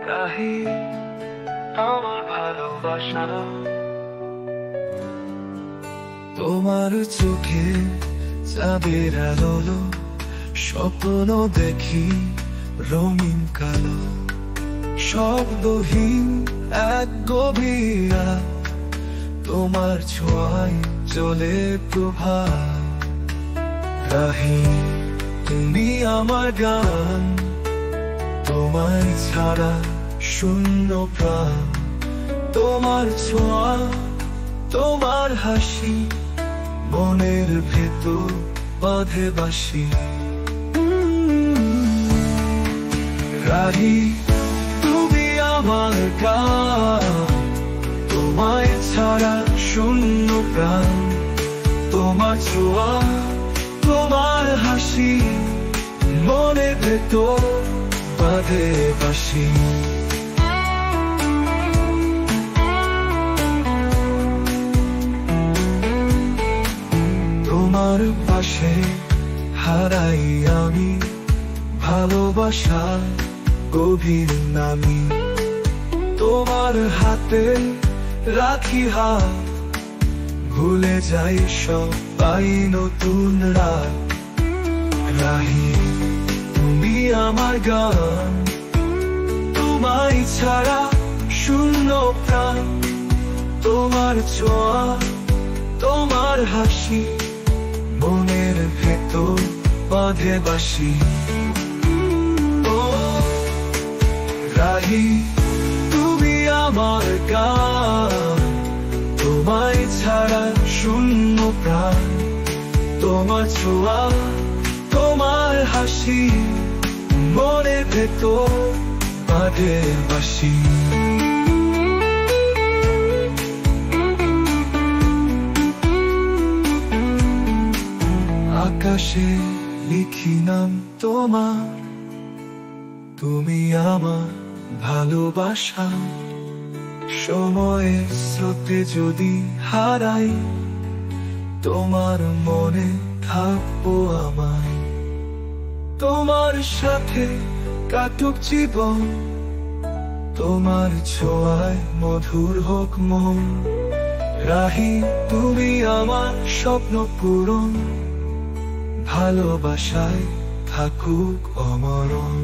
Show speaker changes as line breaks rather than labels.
রাহি আমার ভালোবাসা, তোমার চোখে চাঁদের আলো, স্বপ্ন দেখি রঙিন কালো, শব্দহীন এক গভীর রাত, তোমার ছোঁয়ায় চলে প্রভাত। রাহি তুমি আমার গান, তোমায় ছাড়া শূন্য প্রাণ, তোমার ছোঁয়া তোমার হাসি মনের ভেতর বাঁধে বাসি। রাহি তুমি আমার গান, তোমায় ছাড়া শূন্য প্রাণ, তোমার ছোঁয়া তোমার হাসি মনের ভেতর বাঁধে বাসি। তোমার পাশে হারাই আমি ভালোবাসা গভীর নামি, তোমার হাতে রাখি হাত, ভুলে যাই সবাই নতুন রাত। রাহি তুমি আমার গান, তোমায় ছাড়া শূন্য প্রাণ, তোমার ছোঁয়া তোমার হাসি মনের ভেতর বাঁধে বাসি। ও রাহি তুমি আমার গান, তোমায় ছাড়া শূন্য প্রাণ, তোমার ছোঁয়া তোমার হাসি মনের ভেতর বাঁধে বাসি। আকাশে লিখি নাম তোমার, তুমি আমার ভালোবাসা, সময়ের স্রোতে যদি হারাই, তোমার মনে থাকবো আমায়। তোমার সাথে কাটুক জীবন, তোমার ছোঁয়ায় মধুর হোক মন। রাহি তুমি আমার স্বপ্ন পূরণ, ভালোবাসায় থাকুক অমরণ।